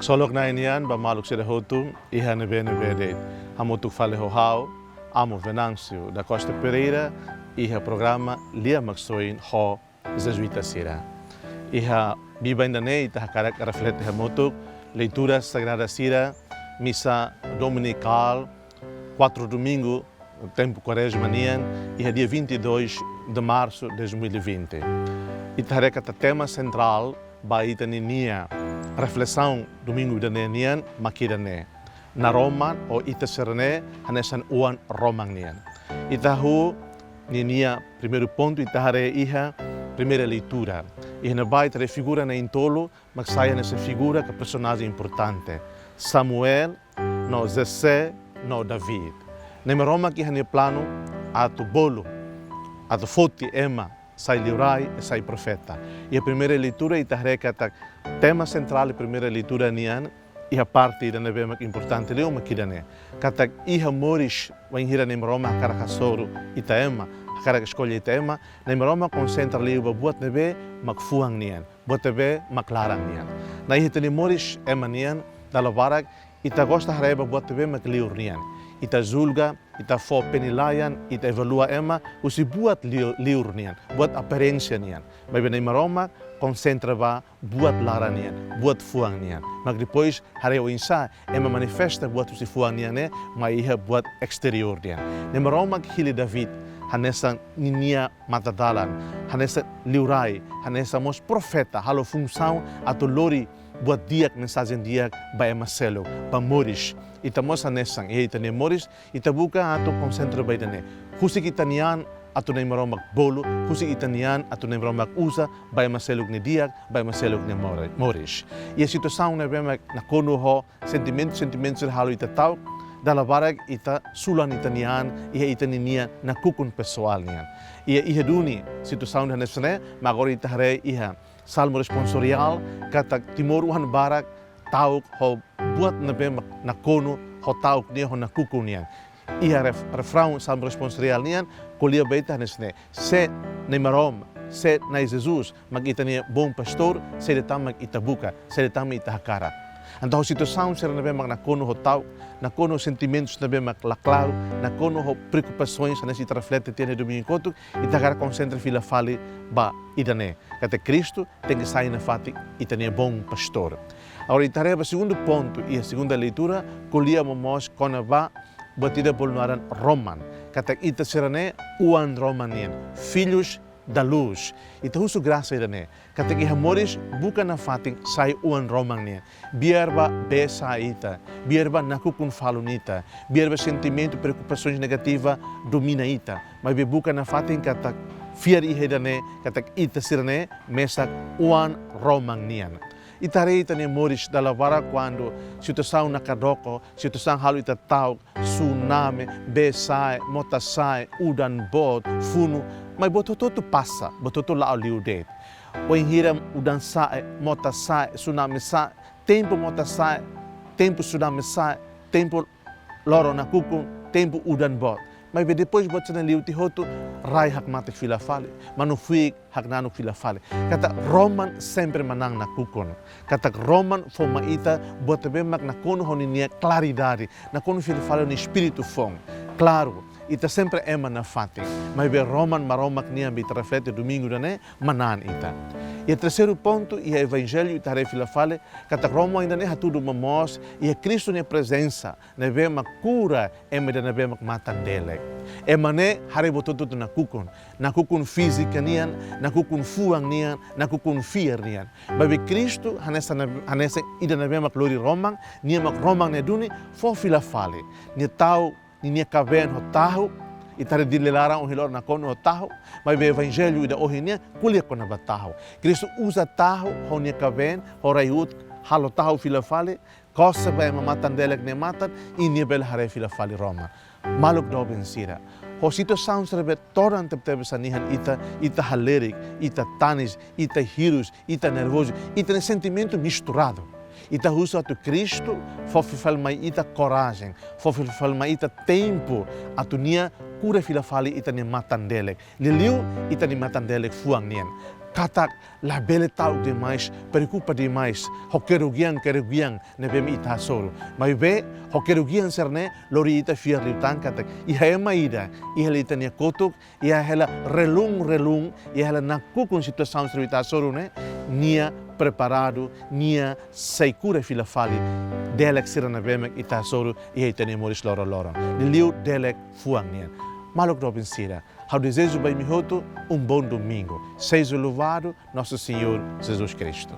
Magsolok na inian, bamalok sila hotum, iha nebe de hamutuk fale hohau, amo Venâncio da Costa Pereira, iha programa Lia Magsoin ho Jesuíta Sira. Iha biba ainda ne, ita hakarak reflete hamutuk, leitura Sagrada Sira, missa dominical, 4 domingo, tempo quaresma nian, iha dia 22 de março de 2020. Ita hareka tema central, ba ita ninia, reflexão domingo da nian, makida ne. Na Roma, o ita serene, hanesan uan Romang nian. Ita hu, ninia, primeiro ponto, ita hare iha, primeira leitura. Iha na baita de figura na intolo, mas saia nessa figura que personagem importante. Samuel, no Jessé, no David. Na Roma que hane plano, ato bolo, ato foti ema, sai liurai e sai profeta. E a primeira leitura ita hareka tema central da primeira leitura nian, e a parte da neve importante leu makidane. Katak iha moris wanhira nem Roma karakasoro ita ema, karak escolha ita ema, nem Roma concentra leu buat neve makfuang nian, buat neve maklarang nian. Na iha tani moris ema nian dalabarak ita gosta hareba buat neve makliur nian. Ita julga, ita fo penilayan, ita evalua ema, usi buat liur nian, buat aparência nian. Mas nem Roma concentra ba buat lara nian, buat fuang nian. Mas depois hareu insa, ema manifesta buat usi fuang nian ne, mas iha buat exterior nian. Nem Roma hili David, hanesa ninia matadalan, hanesa liurai, hanesa mos profeta, halo função ato lori buat diak mensagem diak ba ema selo, ba moris. Ita mos hanesang, ita ne moris, ita buka ato concentra ba ita ne. Husi kita nian, ato nem Roma bolo, husi kita nian, ato nem Roma usa, ba ema selog ni diak, ba ema selog ni moris. E a situação ne bema na kono ho, sentimentos halo ita tau, dala barag ita sulan ita nian, iha ita nian na kukun pessoal nian. Iha duni, situação ne nesane, ma agora ita hare iha, salmo responsorial, kata timor uhan barak, tauk ho buat na kono ho tauk ni ho na kuku nian. Iha refrão salmo responsorial nian, kolia beita nesne. Se nem Roma, se na Jesus, mag ita ni bom pastor, se de tamak ita buka, se de tamak ita hakara. Então a situação será na kono ho tauk, na kono sentimentos na bem claro, na kono ho preocupações nesse ita reflete tiene domingo encontro, ita agora concentra fila fale ba idane. Kata Cristo tem que sair na fati ita ni bom pastor. Agora, itareba segundo ponto e a segunda leitura, colhíamos nós quando va batida por naran Roman, kata ita serane uan Romanien, filhos da luz. Ita husu graça irane, kata iha moris bukan na fating sai uan Romanien, biarba besa ita, biarba nakukun falunita, biarba sentimento, preocupações negativas domina ita, mas bukan na fating kata fiar ihedane, kata ita serane mesak uan Romanien. Itarei ita ne moris dalavara quando situação na kadoko, situação halu ita tau, tsunami, besai, motasai, udan bot, funu, mas bototo passa, bototo lao liudet. O enhiram udan sai, motasai, tsunami sai, tempo motasai, tempo tsunami sai, tempo loro na kukun, tempo udan bot. Mas depois bot na liu tihoto, rai hak mate fila fale, manufuik hak nanu fila fale. Kata Roman sempre manang na kukon. Kata Roman fo maita bot bemak na kono honinia claridade, na kono fila fale ni espírito fong. Claro, ita sempre ema na fati, mas be Roman maromak nia be reflete domingo dane manan ita. E o terceiro ponto, e o evangelho ita refila fale, kata Roma ainda ne hatudo mamos, e a Cristo ne presença, ne be cura, ema de ne be matan dele. Ema ne hare bototo na kukun física nian, na kukun fuang nian, na kukun fier nian. Mas be Cristo hanesa ida ne be lori Roman, nia Roman ne duni fo fila fale, ne tau ni kaven ho tahu, itare dilelarang o hilor na kono ho tahu, mas be evangelho ida ohinia kulia kona ba tahu. Cristo usa tahu ho ni kaven, ho raiut halo tahu fila fale, kosa ba mamatan delek ne matan, ini bel hare fila fale Roma. Maluk do bensira. Ho situação serve toran tebe sanihan ita halerik, ita tanis, ita hirus, ita nervoso, ita sentimento misturado. Ita usa tu Cristo, fofifal mai ita coragem, fofifal mai ita tempo, atunia cura fila fali ita ni matan delek. Liliu ita ni matan delek fuang nian. Katak la bele tau demais, preocupa demais, hokerugian nebem ita soro. Mas be hokerugian serne lori ita fiar liutan katak. Iha ema ida, iha lita nia kotuk, iha hela relung, iha hela naku com situação ita soro ne, nia preparado, nia seikura fila fali. Delek sira nebem ita soro, iha ita nia moris lora. Liu delek fuang nian. Maluk Robin Sira, ao desejo bem mihoto bom domingo. Seja louvado nosso Senhor Jesus Cristo.